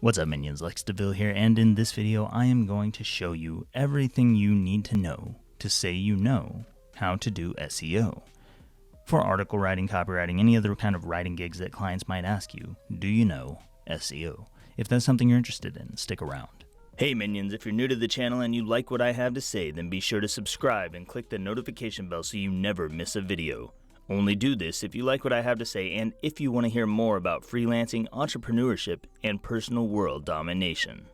What's up, minions? Lex DeVille here, and in this video I am going to show you everything you need to know to say you know how to do SEO. For article writing, copywriting, any other kind of writing gigs that clients might ask you, do you know SEO? If that's something you're interested in, stick around. Hey minions, if you're new to the channel and you like what I have to say, then be sure to subscribe and click the notification bell so you never miss a video. Only do this if you like what I have to say and if you want to hear more about freelancing, entrepreneurship, and personal world domination.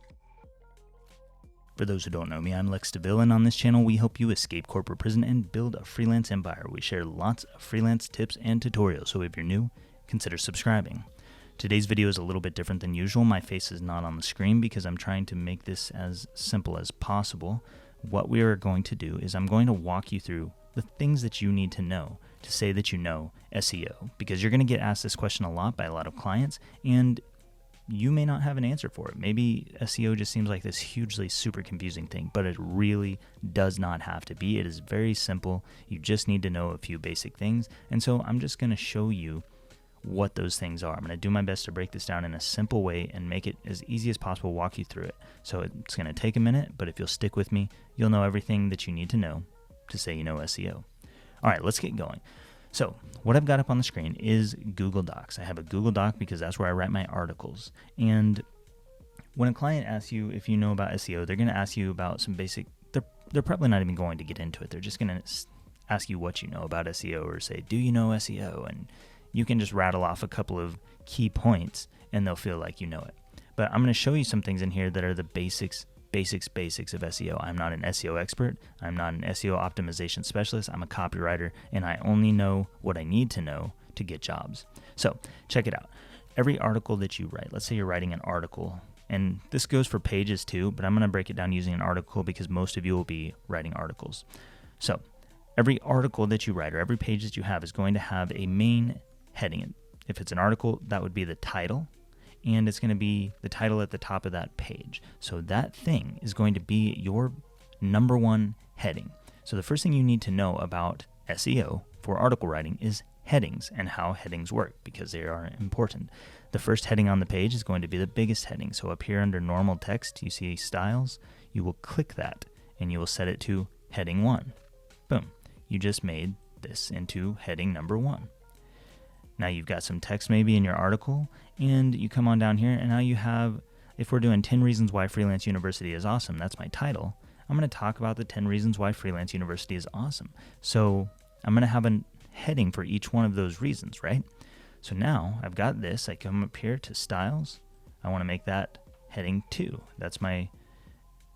For those who don't know me, I'm Lex DeVille, and on this channel we help you escape corporate prison and build a freelance empire. We share lots of freelance tips and tutorials, so if you're new, consider subscribing. Today's video is a little bit different than usual. My face is not on the screen because I'm trying to make this as simple as possible. What we are going to do is I'm going to walk you through the things that you need to know to say that you know SEO, because you're going to get asked this question a lot by a lot of clients and you may not have an answer for it. Maybe SEO just seems like this hugely super confusing thing, but it really does not have to be. It is very simple. You just need to know a few basic things. And so I'm just going to show you what those things are. I'm going to do my best to break this down in a simple way and make it as easy as possible, walk you through it. So it's going to take a minute, but if you'll stick with me, you'll know everything that you need to know to say you know SEO. All right, let's get going. So what I've got up on the screen is Google Docs. I have a Google Doc because that's where I write my articles. And when a client asks you if you know about SEO, they're going to ask you about some basic, they're probably not even going to get into it. They're just going to ask you what you know about SEO or say, do you know SEO? And you can just rattle off a couple of key points and they'll feel like you know it. But I'm going to show you some things in here that are the basics of SEO. I'm not an SEO expert. I'm not an SEO optimization specialist. I'm a copywriter, and I only know what I need to know to get jobs. So check it out. Every article that you write, let's say you're writing an article, and this goes for pages too, but I'm going to break it down using an article because most of you will be writing articles. So every article that you write or every page that you have is going to have a main heading. If it's an article, that would be the title, and it's going to be the title at the top of that page. So that thing is going to be your number one heading. So the first thing you need to know about SEO for article writing is headings and how headings work, because they are important. The first heading on the page is going to be the biggest heading. So up here under normal text, you see styles. You will click that and you will set it to heading 1. Boom. You just made this into heading number 1. Now you've got some text maybe in your article, and you come on down here, and now you have, if we're doing 10 reasons why Freelance University is awesome, that's my title. I'm going to talk about the 10 reasons why Freelance University is awesome. So I'm going to have a heading for each one of those reasons, right? So now I've got this. I come up here to styles. I want to make that heading 2. That's my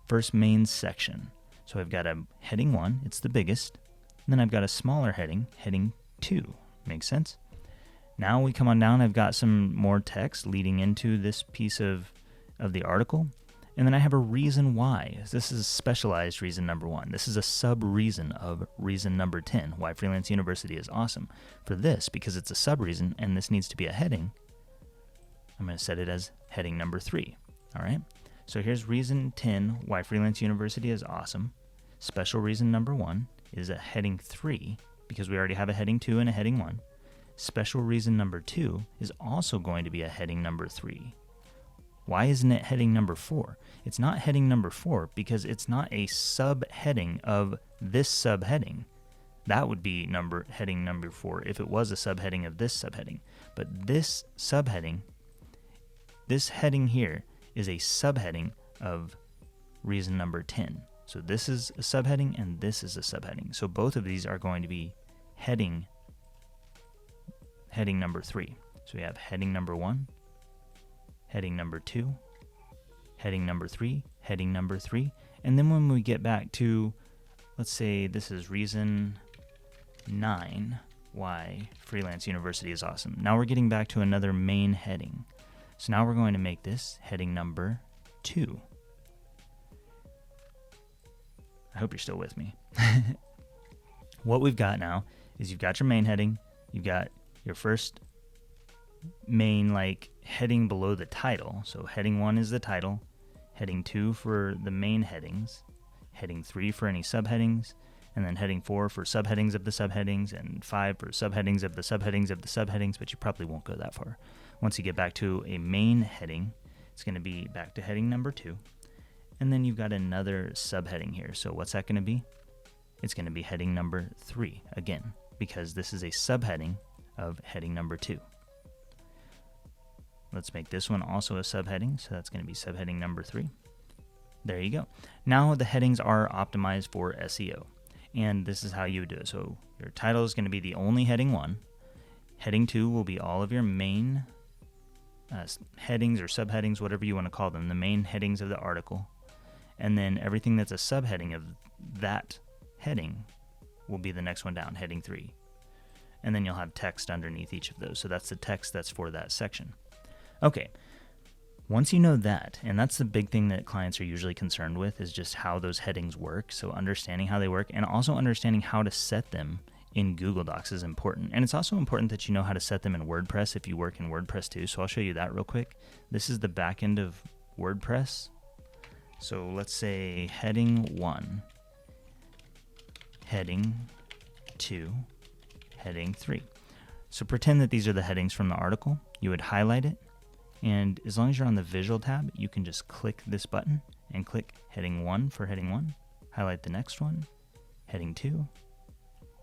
first main section. So I've got a heading 1. It's the biggest. And then I've got a smaller heading, heading 2. Makes sense? Now we come on down, I've got some more text leading into this piece of the article, and then I have a reason why. This is a specialized reason number 1. This is a sub-reason of reason number 10, why Freelance University is awesome. For this, because it's a sub-reason and this needs to be a heading, I'm going to set it as heading number 3. All right? So here's reason 10, why Freelance University is awesome. Special reason number 1 is a heading 3, because we already have a heading 2 and a heading 1. Special reason number 2 is also going to be a heading number 3. Why isn't it heading number 4? It's not heading number 4 because it's not a subheading of this subheading. That would be heading number 4 if it was a subheading of this subheading. But this subheading, this heading here, is a subheading of reason number 10. So this is a subheading and this is a subheading. So both of these are going to be heading number 3. So we have heading number 1, heading number 2, heading number 3, heading number 3. And then when we get back to, let's say this is reason 9, why Freelance University is awesome. Now we're getting back to another main heading. So now we're going to make this heading number 2. I hope you're still with me. What we've got now is you've got your main heading, you've got your first main heading below the title. So heading 1 is the title, heading 2 for the main headings, heading 3 for any subheadings, and then heading 4 for subheadings of the subheadings, and 5 for subheadings of the subheadings of the subheadings, but you probably won't go that far. Once you get back to a main heading, It's going to be back to heading number 2. And then you've got another subheading here. So what's that going to be? It's going to be heading number 3 again, because this is a subheading of heading number 2. Let's make this one also a subheading. So that's going to be subheading number 3. There you go. Now the headings are optimized for SEO. And this is how you would do it. So your title is going to be the only heading 1. Heading 2 will be all of your main headings or subheadings, whatever you want to call them, the main headings of the article. And then everything that's a subheading of that heading will be the next one down, heading 3. And then you'll have text underneath each of those. So that's the text that's for that section. Okay. Once you know that, and that's the big thing that clients are usually concerned with, is just how those headings work. So understanding how they work and also understanding how to set them in Google Docs is important. And it's also important that you know how to set them in WordPress if you work in WordPress too. So I'll show you that real quick. This is the back end of WordPress. So let's say heading 1, heading 2, heading 3. So pretend that these are the headings from the article. You would highlight it. And as long as you're on the visual tab, you can just click this button and click heading 1 for heading 1, highlight the next one, heading 2,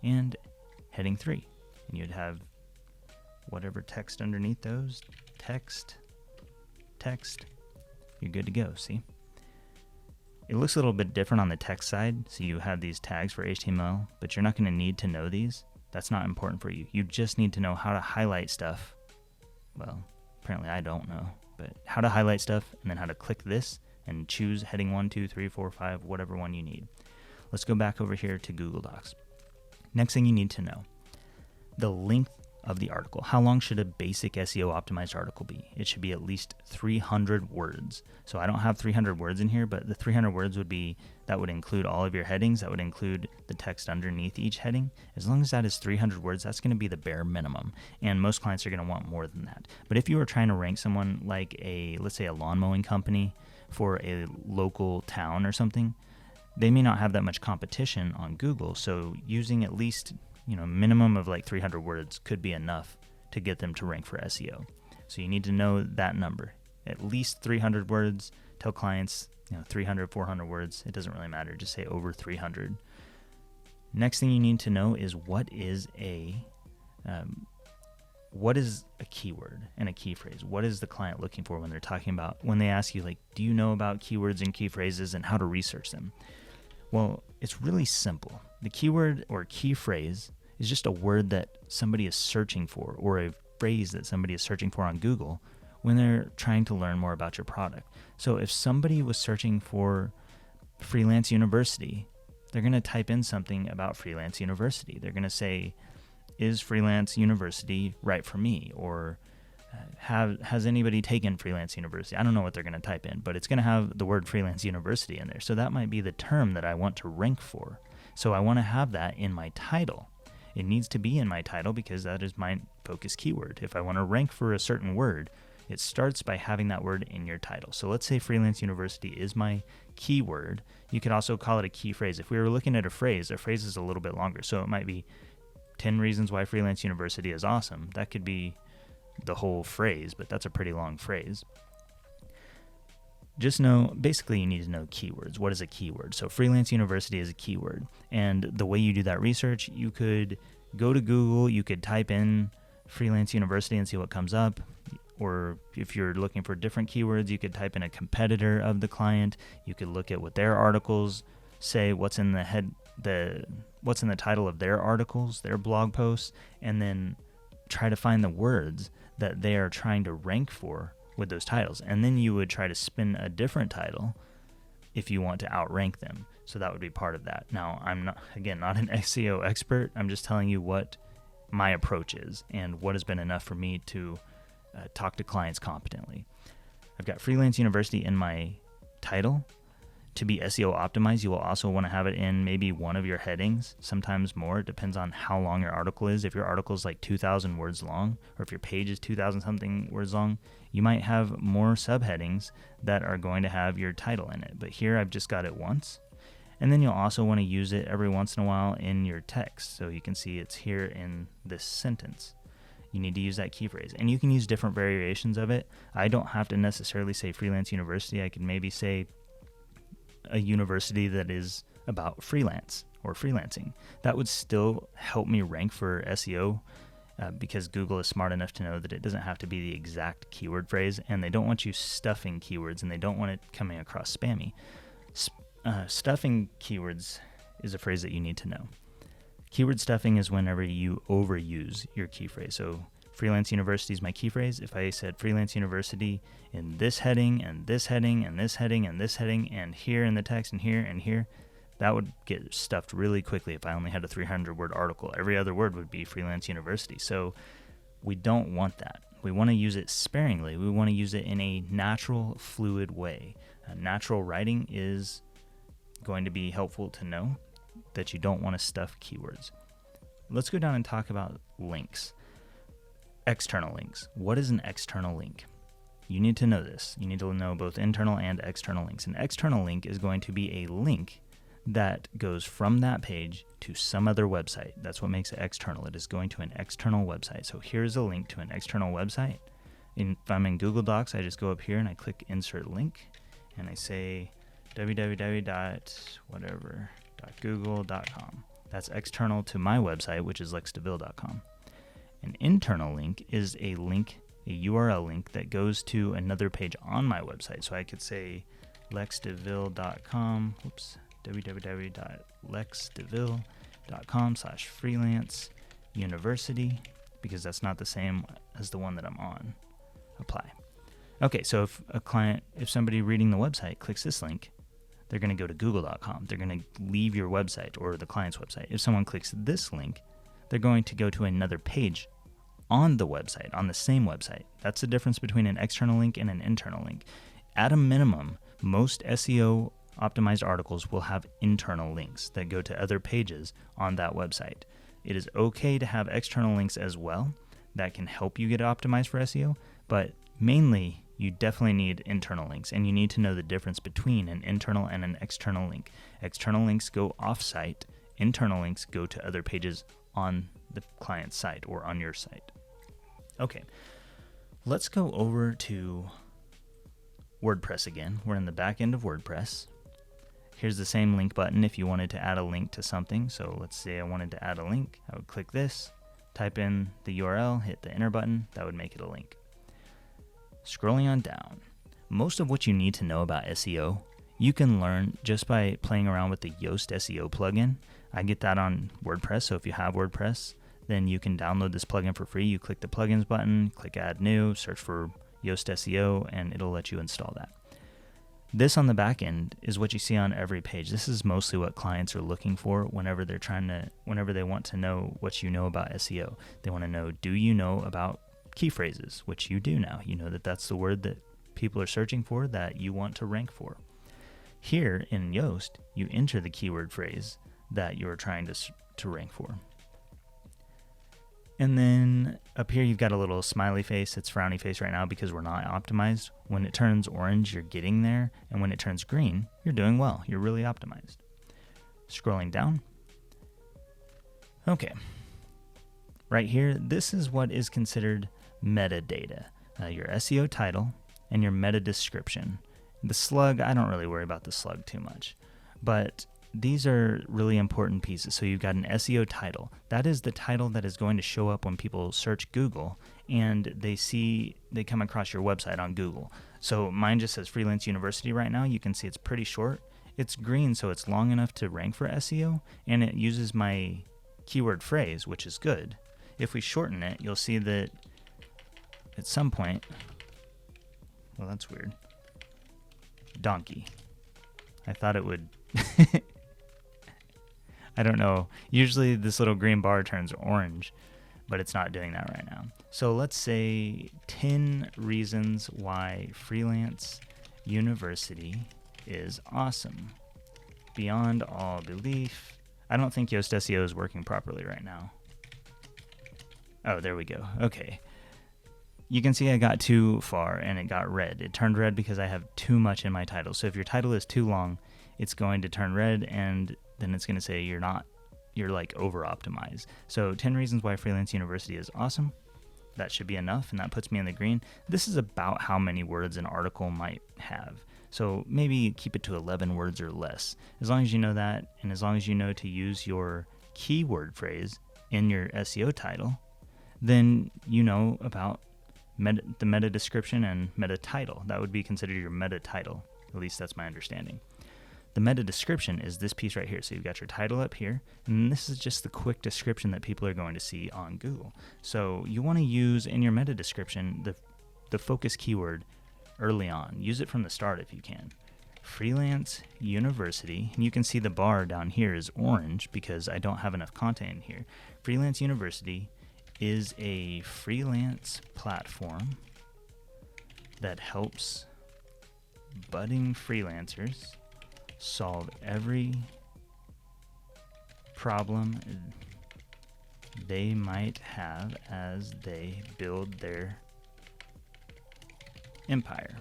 and heading 3. And you'd have whatever text underneath those, text, you're good to go, see? It looks a little bit different on the text side, so you have these tags for HTML, but you're not going to need to know these. That's not important for you. You just need to know how to highlight stuff. Well, apparently I don't know, but how to highlight stuff and then how to click this and choose heading 1, 2, 3, 4, 5, whatever one you need. Let's go back over here to Google Docs. Next thing you need to know, the length of the article. How long should a basic SEO optimized article be? It should be at least 300 words. So I don't have 300 words in here, but the 300 words would include all of your headings. That would include the text underneath each heading. As long as that is 300 words, that's going to be the bare minimum. And most clients are going to want more than that. But if you were trying to rank someone like let's say a lawn mowing company for a local town or something, they may not have that much competition on Google. So using at least minimum of like 300 words could be enough to get them to rank for SEO. So you need to know that number. At least 300 words. Tell clients, 300, 400 words. It doesn't really matter. Just say over 300. Next thing you need to know is what is a keyword and a key phrase? What is the client looking for when they ask you, like, do you know about keywords and key phrases and how to research them? Well, it's really simple. The keyword or key phrase is just a word that somebody is searching for, or a phrase that somebody is searching for on Google when they're trying to learn more about your product. So if somebody was searching for Freelance University, they're going to type in something about Freelance University. They're going to say, is Freelance University right for me? Or has anybody taken Freelance University? I don't know what they're going to type in, but it's going to have the word Freelance University in there. So that might be the term that I want to rank for. So I want to have that in my title. It needs to be in my title because that is my focus keyword. If I want to rank for a certain word, it starts by having that word in your title. So let's say Freelance University is my keyword. You could also call it a key phrase. If we were looking at a phrase is a little bit longer. So it might be 10 reasons why Freelance University is awesome. That could be the whole phrase, but that's a pretty long phrase. Just know, basically you need to know keywords. What is a keyword? So Freelance University is a keyword. And the way you do that research, you could go to Google, you could type in Freelance University and see what comes up. Or if you're looking for different keywords, you could type in a competitor of the client. You could look at what their articles say, what's in the title of their articles, their blog posts, and then try to find the words that they are trying to rank for with those titles. And then you would try to spin a different title if you want to outrank them. So that would be part of that. Now, I'm not an SEO expert. I'm just telling you what my approach is and what has been enough for me to talk to clients competently. I've got Freelance University in my title. To be SEO optimized, you will also want to have it in maybe one of your headings, sometimes more. It depends on how long your article is. If your article is like 2,000 words long, or if your page is 2,000 something words long, you might have more subheadings that are going to have your title in it. But here I've just got it once. And then you'll also want to use it every once in a while in your text. So you can see it's here in this sentence. you need to use that key phrase. And you can use different variations of it. I don't have to necessarily say freelance university. I could maybe say a university that is about freelance or freelancing. That would still help me rank for SEO because Google is smart enough to know that it doesn't have to be the exact keyword phrase, and they don't want you stuffing keywords, and they don't want it coming across spammy. Stuffing keywords is a phrase that you need to know. Keyword stuffing is whenever you overuse your key phrase. So freelance university is my key phrase. If I said freelance university in this heading and this heading and this heading and this heading and here in the text and here, that would get stuffed really quickly if I only had a 300-word article. Every other word would be freelance university. So we don't want that. We want to use it sparingly. We want to use it in a natural, fluid way. Natural writing is going to be helpful to know that you don't want to stuff keywords. Let's go down and talk about links. External links. What is an external link? You need to know this. You need to know both internal and external links. An external link is going to be a link that goes from that page to some other website. That's what makes it external. It is going to an external website. So here's a link to an external website. If I'm in Google Docs, I just go up here and I click insert link and I say www.google.com. That's external to my website, which is lexdeville.com. An internal link is a link, a URL link that goes to another page on my website. So I could say lexdeville.com, www.lexdeville.com/freelance university, because that's not the same as the one that I'm on. Apply. Okay, so if somebody reading the website clicks this link, they're going to go to google.com. They're going to leave your website or the client's website. If someone clicks this link, they're going to go to another page on the website, on the same website. That's the difference between an external link and an internal link. At a minimum, most SEO optimized articles will have internal links that go to other pages on that website. It is okay to have external links as well. That can help you get optimized for SEO, but mainly you definitely need internal links, and you need to know the difference between an internal and an external link. External links go off-site. Internal links go to other pages on the client's site or on your site. Okay, let's go over to WordPress again. We're in the back end of WordPress. Here's the same link button if you wanted to add a link to something. So let's say I wanted to add a link. I would click this, type in the URL, hit the enter button. That would make it a link. Scrolling on down, most of what you need to know about SEO, you can learn just by playing around with the Yoast Seo Plugin. I get that on WordPress, so if you have WordPress, then you can download this plugin for free. You click the plugins button, click add new, search for Yoast Seo, and it'll let you install that. This on the back end is what you see on every page. This is mostly what clients are looking for whenever they want to know what you know about SEO. They want to know, do you know about key phrases, which you do now. You know that that's the word that people are searching for, that you want to rank for. Here in Yoast, you enter the keyword phrase that you're trying to rank for. And then up here, you've got a little smiley face. It's frowny face right now because we're not optimized. When it turns orange, you're getting there. And when it turns green, you're doing well. You're really optimized. Scrolling down. Okay. Right here, this is what is considered metadata. Your SEO title and your meta description. The slug, I don't really worry about the slug too much. But these are really important pieces. So you've got an SEO title. That is the title that is going to show up when people search Google and they come across your website on Google. So mine just says Freelance University right now. You can see it's pretty short. It's green, so it's long enough to rank for SEO, and it uses my keyword phrase, which is good. If we shorten it, you'll see that at some point, well, that's weird. Donkey. I thought it would... I don't know. Usually this little green bar turns orange, but it's not doing that right now. So let's say 10 reasons why Freelance University is awesome. Beyond all belief. I don't think Yoast SEO is working properly right now. Oh, there we go. Okay. You can see I got too far and it got red. It turned red because I have too much in my title. So if your title is too long, it's going to turn red, and then it's going to say you're like over optimized. So 10 reasons why Freelance University is awesome. that should be enough, and that puts me in the green. This is about how many words an article might have. So maybe keep it to 11 words or less. As long as you know that, and as long as you know to use your keyword phrase in your SEO title, then you know about the meta description and meta title. That would be considered your meta title. At least that's my understanding. The meta description is this piece right here. So you've got your title up here, and this is just the quick description that people are going to see on Google. So you want to use in your meta description the focus keyword early on. Use it from the start if you can. Freelance University, and you can see the bar down here is orange because I don't have enough content in here. Freelance University is a freelance platform that helps budding freelancers solve every problem they might have as they build their empire.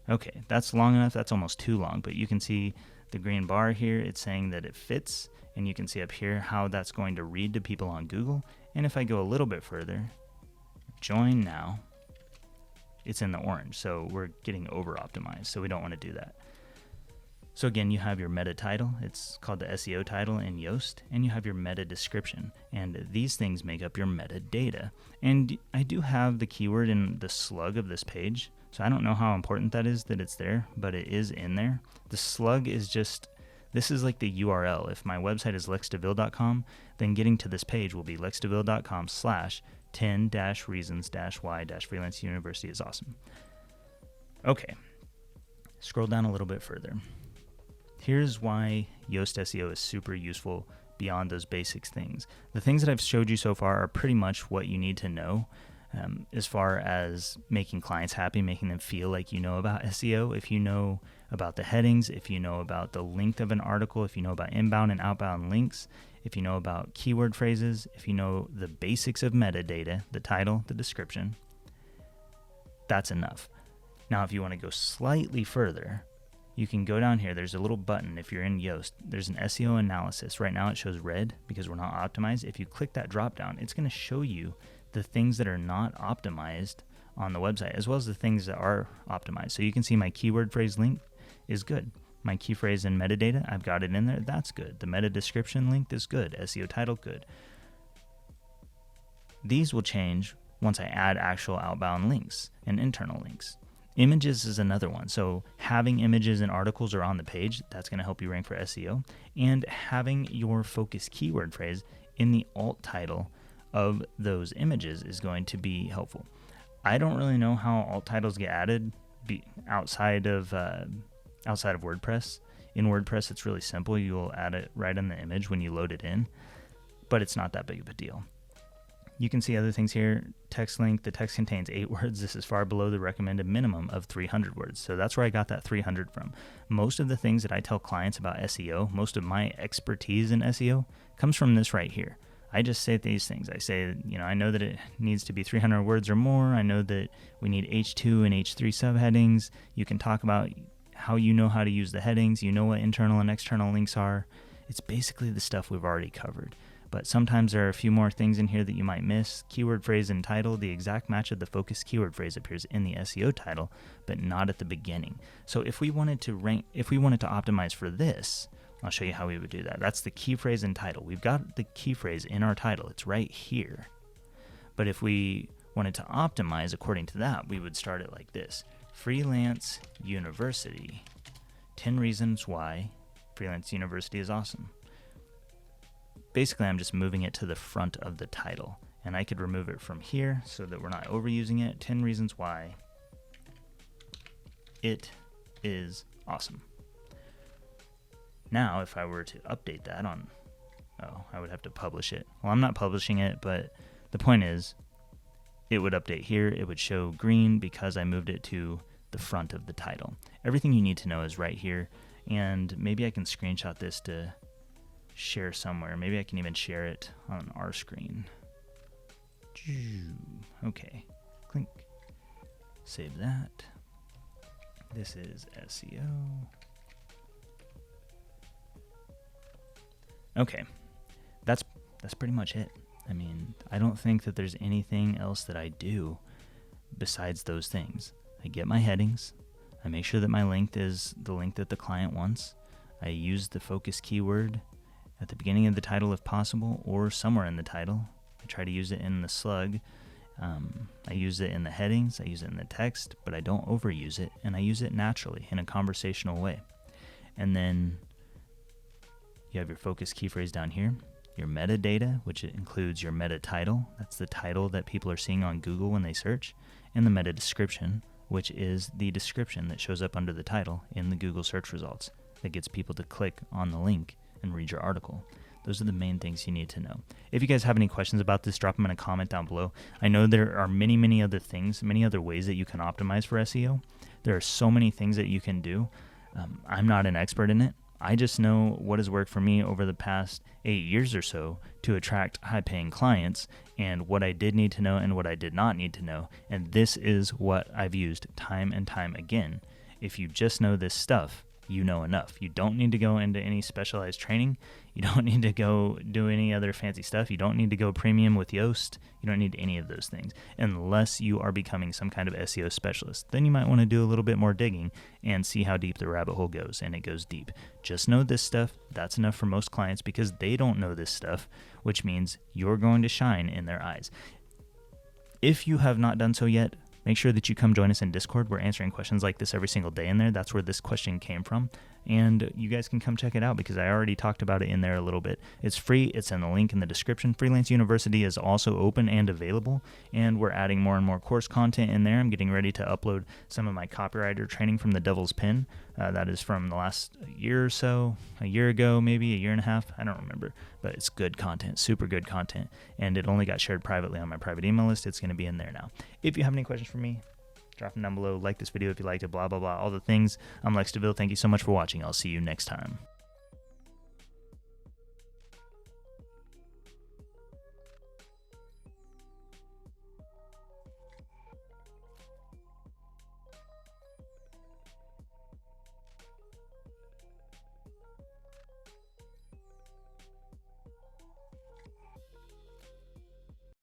Okay, that's long enough. That's almost too long, but you can see the green bar here. It's saying that it fits, and you can see up here how that's going to read to people on Google. And if I go a little bit further, join now, it's in the orange. So we're getting over optimized, so we don't want to do that. So again, you have your meta title. It's called the SEO title in Yoast, and you have your meta description. And these things make up your metadata. And I do have the keyword in the slug of this page. So I don't know how important that is that it's there, but it is in there. The slug is just, this is like the URL. If my website is lexdeville.com, then getting to this page will be lexdeville.com/10-reasons-why-freelance university is awesome. Okay, scroll down a little bit further. Here's why Yoast SEO is super useful beyond those basics things. The things that I've showed you so far are pretty much what you need to know as far as making clients happy, making them feel like you know about SEO. If you know about the headings, if you know about the length of an article, if you know about inbound and outbound links, if you know about keyword phrases, if you know the basics of metadata, the title, the description, that's enough. Now, if you want to go slightly further, you can go down here. There's a little button if you're in Yoast. There's an SEO analysis. Right now it shows red because we're not optimized. If you click that drop down, it's going to show you the things that are not optimized on the website, as well as the things that are optimized. So you can see my keyword phrase link is good. My key phrase and metadata, I've got it in there. That's good. The meta description link is good. SEO title, good. These will change once I add actual outbound links and internal links. Images is another one. So having images and articles are on the page, that's going to help you rank for SEO. And having your focus keyword phrase in the alt title of those images is going to be helpful. I don't really know how alt titles get added outside of WordPress. In WordPress, it's really simple. You'll add it right in the image when you load it in, but it's not that big of a deal. You can see other things here. Text link, the text contains 8 words. This is far below the recommended minimum of 300 words. So that's where I got that 300 from. Most of the things that I tell clients about SEO, most of my expertise in SEO comes from this right here. I just say these things. I say, I know that it needs to be 300 words or more. I know that we need H2 and H3 subheadings. You can talk about how you know how to use the headings. You know what internal and external links are. It's basically the stuff we've already covered. But sometimes there are a few more things in here that you might miss. Keyword phrase and title, the exact match of the focus keyword phrase appears in the SEO title, but not at the beginning. So if we wanted to optimize for this, I'll show you how we would do that. That's the key phrase and title. We've got the key phrase in our title. It's right here. But if we wanted to optimize according to that, we would start it like this. Freelance University, 10 reasons why Freelance University is awesome. Basically, I'm just moving it to the front of the title, and I could remove it from here so that we're not overusing it. 10 reasons why it is awesome. Now, if I were to update that I would have to publish it. Well, I'm not publishing it, but the point is, it would update here. It would show green because I moved it to the front of the title. Everything you need to know is right here, and maybe I can screenshot this to share somewhere. Maybe I can even share it on our screen. Okay, clink. Save that. This is SEO. Okay, that's pretty much it. I mean, I don't think that there's anything else that I do besides those things. I get my headings. I make sure that my link is the link that the client wants. I use the focus keyword at the beginning of the title if possible, or somewhere in the title. I try to use it in the slug. I use it in the headings, I use it in the text, but I don't overuse it, and I use it naturally in a conversational way. And then you have your focus key phrase down here, your metadata, which includes your meta title. That's the title that people are seeing on Google when they search, and the meta description, which is the description that shows up under the title in the Google search results that gets people to click on the link and read your article. Those are the main things you need to know. If you guys have any questions about this, drop them in a comment down below. I know there are many, many other things, many other ways that you can optimize for SEO. There are so many things that you can do. I'm not an expert in it. I just know what has worked for me over the past 8 years or so to attract high-paying clients, and what I did need to know and what I did not need to know. And this is what I've used time and time again. If you just know this stuff, you know enough. You don't need to go into any specialized training. You don't need to go do any other fancy stuff. You don't need to go premium with Yoast. You don't need any of those things unless you are becoming some kind of SEO specialist. Then you might want to do a little bit more digging and see how deep the rabbit hole goes, and it goes deep. Just know this stuff. That's enough for most clients because they don't know this stuff, which means you're going to shine in their eyes. If you have not done so yet, make sure that you come join us in Discord. We're answering questions like this every single day in there. That's where this question came from. And you guys can come check it out because I already talked about it in there a little bit. It's free. It's in the link in the description. Freelance University is also open and available, and we're adding more and more course content in there. I'm getting ready to upload some of my copywriter training from the Devil's Pen. That is from the last year or so, a year ago, maybe a year and a half. I don't remember, but it's good content, super good content. And it only got shared privately on my private email list. It's going to be in there now. If you have any questions for me, drop them down below. Like this video if you liked it, blah, blah, blah, all the things. I'm Lex DeVille. Thank you so much for watching. I'll see you next time.